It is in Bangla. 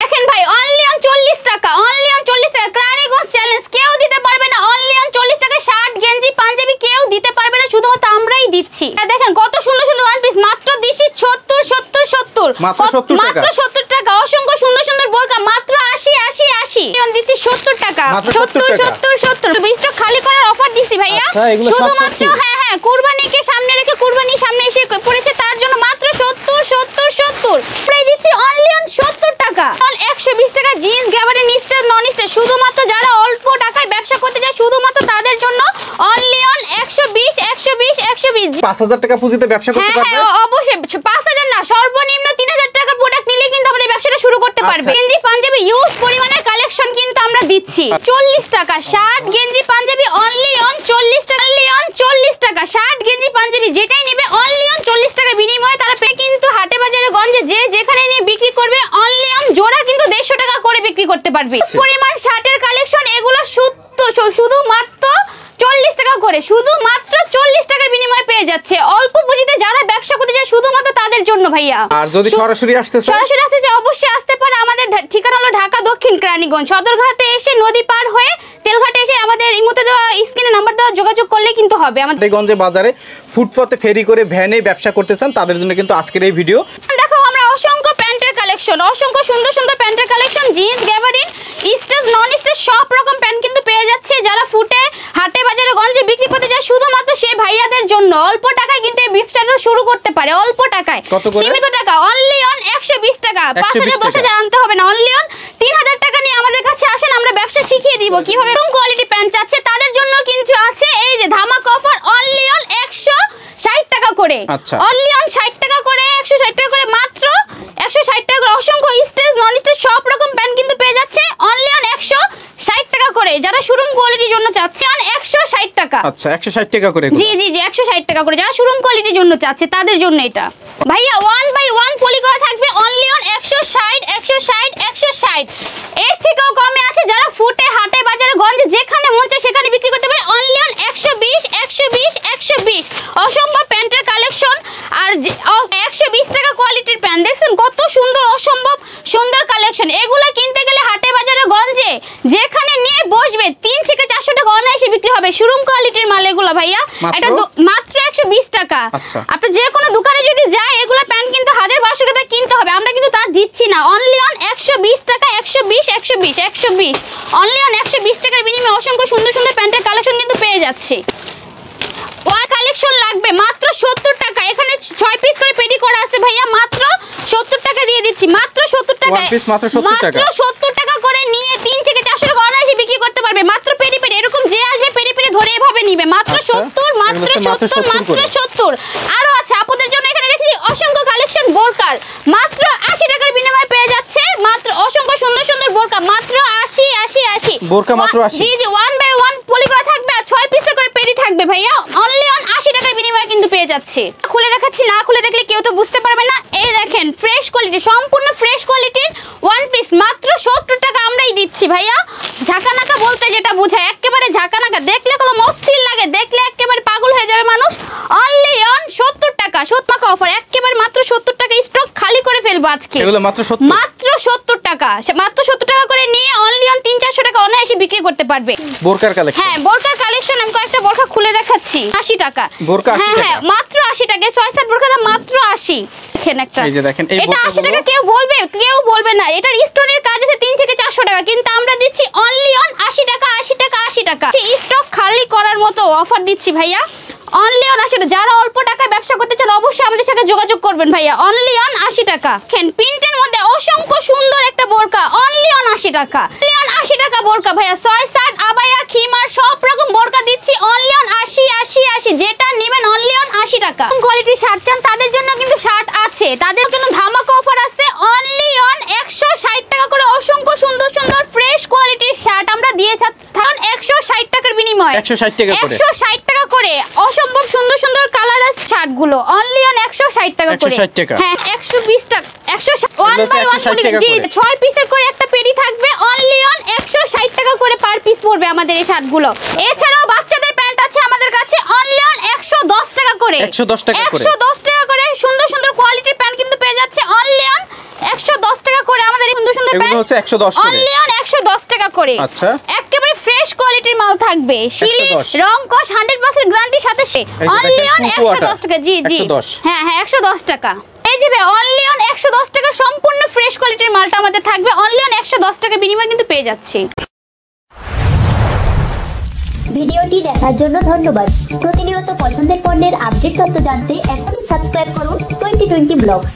দেখেন ভাই অনলি অন 40 টাকা, অনলি অন 40 টাকা ক্রানিগঞ্জ চ্যালেঞ্জ কেউ দিতে পারবে না। অনলি অন 40 টাকা শার্ট গেঞ্জি পাঞ্জাবি কেউ দিতে পারবে না, শুধুমাত্র আমরাই দিচ্ছি। দেখেন কত সুন্দর সুন্দর ওয়ান পিস, মাত্র দিছি 70 70 70 মাত্র 70 টাকা। অসংখ্য সুন্দর সুন্দর বোরকা মাত্র 80 80 80 দিচ্ছি 70 টাকা, 70 70 70 বিস্টক খালি করার অফার দিছি ভাইয়া শুধুমাত্র। হ্যাঁ কুরবানিকে সামনে রেখে, কুরবানি সামনে এসে পড়েছে তার জন্য মাত্র 70 70 70 প্রাইস দিচ্ছি অনলি অন 70 টাকা। 120 টাকা জিন্স গ্যাবার্ডিন স্টাইল নন স্টাইল, শুধুমাত্র যারা অল্প টাকায় ব্যবসা করতে চায় শুধুমাত্র তাদের জন্য অনলি অন 120 120 120। 5000 টাকা পুঁজিতে ব্যবসা করতে পারবে। হ্যাঁ অবশ্যই 5000 না, সর্বনিম্ন 3000 টাকার প্রোডাক্ট নিলে কিন্তু আমাদের ব্যবসাটা শুরু করতে পারবে। গেঞ্জি পাঞ্জাবি ইউজ পরিমাণের কালেকশন কিন্তু আমরা দিচ্ছি 40 টাকা শার্ট গেঞ্জি পাঞ্জাবি অনলি অন 40 টাকা, অনলি অন 40 টাকা শার্ট গেঞ্জি পাঞ্জাবি যেটাই নেবে অনলি অন 40 টাকা বিনিময়ে তারা কিন্তু হাটে বাজারে গঞ্জে যে যেখানে নিয়ে বিক্রি করবে অনলি অন জোড়া কিন্তু 150 টাকা করে বিক্রি করতে পারবে। পরিমাণ শার্টের কালেকশন এগুলো শুধুমাত্র 40 টাকা করে, শুধুমাত্র 40 টাকার বিনিময়ে পেয়ে যাচ্ছে। অল্প পুঁজিতে যারা ব্যবসা করতে যায় শুধুমাত্র তাদের জন্য ভাইয়া। আর যদি সরাসরি আসতে অবশ্যই আসতে পারে। আমাদের ঠিকানা হলো ঢাকা দক্ষিণ কেরানীগঞ্জ, সদরঘাটে এসে নদী পার হয়ে তেলঘাটে এসে আমাদের ইমুতে দেওয়া স্ক্রিনে নাম্বার দেওয়া যোগাযোগ করলে কিন্তু হবে। আমাদের গঞ্জে বাজারে ফুটপাতে ফেরি করে ভ্যানে ব্যবসা করতে চান তাদের জন্য কিন্তু আজকের এই ভিডিও। দেখো আমরা অসংখ্য প্যান্টের কালেকশন, অসংখ্য সুন্দর সুন্দর প্যান্টের কালেকশন জিন্স গ্যাবার্ডিন স্টেজ নন স্টেজ সব রকম প্যান্ট কিন্তু পেয়ে যাচ্ছে। যারা ফুটে হাটে বাজারে গঞ্জে বিক্রি করতে যায় শুধুমাত্র সেই ভাইয়াদের জন্য অল্প টাকায় কিন্তু এই ব্যবসাটা শুরু করতে পারে। অল্প টাকায় সীমিত টাকা অনলি অন 120 টাকা, 5000 10000 আনতে হবে না। অনলি অন 3000 টাকা নিয়ে আমাদের কাছে আসেন, আমরা ব্যবসা শিখিয়ে দিব কিভাবে কোয়ালিটি প্যান্ট চাচ্ছে তাদের জন্য কিন্তু আছে এই যে ধামাকা অফার অনলি অন 160 টাকা করে, অনলি অন 60 টাকা করে 160 টাকা করে, মাত্র 160 টাকা করে। অসংখ্য স্টেজ নন স্টেজ সব রকম প্যান্ট কিন্তু পেয়ে যাচ্ছে অনলি অন 160 টাকা করে। যারা শোরুম কোয়ালিটির জন্য চাচ্ছে অন 160 টাকা। আচ্ছা 160 টাকা করে। জি 160 টাকা করে যারা শোরুম কোয়ালিটির জন্য চাচ্ছে তাদের জন্য এটা ভাইয়া 1 বাই 1 পলি করা থাকবে অনলি অন 160 160 160। এর থেকেও কমে আছে যারা ফুটে হাটে বাজারে গঞ্জে যেখানে মন চায় সেখানে বিক্রি করতে পারে অনলি অন 120 120 120। অসম্ভব প্যান্টের কালেকশন আর 120 টাকার কোয়ালিটির প্যান্ট দেখছেন কত সুন্দর, অসম্ভব সুন্দর কালেকশন। এগুলো কিনতে গেলে হাটে বাজারে গঞ্জে যেখানে নিয়ে বসবে 3 থেকে 400 টাকা অনায়াসে বিক্রি হবে শোরুম কোয়ালিটির মাল এগুলো ভাইয়া। এটা মাত্র 120 টাকা। আপনি যে কোনো দোকানে যদি যায় এগুলো প্যান্ট কিন্তু 1000-1200 টাকা কিনতে হবে, আমরা কিন্তু তা দিচ্ছি না। অনলি অন 120 টাকা 120 120 120 অনলি অন 120 টাকার বিনিময়ে অসংখ্য সুন্দর সুন্দর প্যান্টের কালেকশন কিন্তু পেয়ে যাচ্ছে। ওয়ার কালেকশন লাগবে মাত্র 70 টাকা। এখানে 6 পিস করে পেডি করা আছে ভাইয়া, মাত্র 70 টাকা দিয়ে দিচ্ছি, মাত্র 70 টাকা। মাত্র 70 টাকা করে নিয়ে 3 থেকে 400 টাকা অনায়াসে বিক্রি করতে পারবে। মাত্র পেডি এরকম যে আসবে পেডি ধরে এভাবে নিবে মাত্র 70 মাত্র 70 মাত্র 70। আরো আছে আপনাদের জন্য এখানে দেখি অসংখ্য কালেকশন বোরকার মাত্র 80 টাকার বিনিময়ে পেয়ে যাচ্ছে। মাত্র অসংখ্য সুন্দর সুন্দর বোরকা মাত্র 80 80 80 বোরকা মাত্র 80। জি 1 বাই 1 পলি করা থাকবে আর 6 পিস করে পেডি থাকবে ভাইয়া অনলি অন 80 টাকার বিনিময়ে কিন্তু পেয়ে যাচ্ছে। খুলে দেখাচ্ছি, না খুলে দেখলে কেউ তো বুঝতে পারবে না। এই দেখেন ফ্রেশ কোয়ালিটি, সম্পূর্ণ ফ্রেশ কোয়ালিটির ওয়ান পিস মাত্র 70 টাকা আমরাই দিচ্ছি ভাইয়া। ঝাঁকানাকা বলতে যেটা বোঝায় একেবারে ঝাঁকানাকা, দেখলে কোনো অস্থির লাগে, দেখলে একেবারে পাগল হয়ে যাবে মানুষ। অনলি অন 70 টাকা 70 টাকা অফার, একেবারে মাত্র 70 টাকা স্টক খালি করে ফেলবো আজকে। এগুলো মাত্র 70 টাকা, মাত্র 70 টাকা করে নিয়ে অনলি অন 300-400 টাকা অনায়াসে বিক্রি করতে পারবে। বোরকার কালেকশন, হ্যাঁ বোরকার কালেকশন আমি কয়েকটা বোরকা খুলে দেখাচ্ছি 80 টাকা বোরকা 80 টাকা। হ্যাঁ মাত্র 80 টাকা 6-7 বোরকা মাত্র 80। দেখেন একটা এই যে দেখেন এই এটা 80 টাকা কেউ বলবে না। এটার স্টোনের কাজ আছে 3 থেকে 400 টাকা, কিন্তু আমরা দিচ্ছি অনলি অন 80 টাকা 80 টাকা 80 টাকা। স্টক খালি করার মতো অফার দিচ্ছি ভাইয়া অনলি অন 80 টাকা। যারা অল্প টাকায় ব্যবসা করতে চান অবশ্যই আমাদের সাথে যোগাযোগ করবেন ভাইয়া অনলি অন 80 টাকা। দেখেন প্রিন্টের মধ্যে অসংখ্য সুন্দর একটা বোরকা অনলি অন 80 টাকা, অনলি অন 80 টাকা বোরকা ভাইয়া। 6-7 আবায়া খিমার সব রকম বোরকা দিচ্ছি অনলি অন 80 80 80। যেটা নেবেন অনলি অন 80 টাকা। কোয়ালিটি শার্ট চান তাদের জন্য কিন্তু শার্ট আছে, তাদের জন্য ধামাকা অফার আছে অনলি অন 160 টাকা করে। অসংখ্য সুন্দর সুন্দর ফ্রেশ কোয়ালিটির শার্ট আমরা দিয়ে থাকি 160 টাকার বিনিময়ে 160 টাকা করে 160 টাকা করে। অসম্ভব সুন্দর সুন্দর কালার আছে শার্ট গুলো অনলি অন 160 টাকা করে। 160 টাকা হ্যাঁ 120 টাকা 160 বাই 1 জি 6 পিসের করে একটা পেডি থাকবে অনলি অন 160 টাকা করে পার পিস পড়বে আমাদের এই শার্ট গুলো। এছাড়াও বাচ্চাদের প্যান্ট আছে আমাদের কাছে অনলি অন 110 টাকা করে 110 টাকা করে 110 টাকা করে। সুন্দর সুন্দর কোয়ালিটির প্যান্ট কিন্তু পেয়ে যাচ্ছে অনলি অন 110 টাকা করে। আমাদের সুন্দর সুন্দর সুন্দর এগুলো প্যান্ট হচ্ছে 110 করে অনলি অন 110 টাকা করে। আচ্ছা একেবারে ফ্রেশ কোয়ালিটির মাল থাকবে, শিলি 110 রং কস 100% গ্যারান্টির সাথে সে অনলি অন 110 টাকা। জি জি 110 হ্যাঁ হ্যাঁ 110 টাকা। এই যে ভাই অনলি অন 110 টাকা সম্পূর্ণ ফ্রেশ কোয়ালিটির মালটা আমাদের থাকবে অনলি অন 110 টাকা বিনিময়ে কিন্তু পেয়ে যাচ্ছি। ভিডিওটি দেখার জন্য ধন্যবাদ। প্রতিনিয়ত পছন্দের পণ্যের আপডেট তথ্য জানতে এখনই সাবস্ক্রাইব করুন 2020 ব্লগস।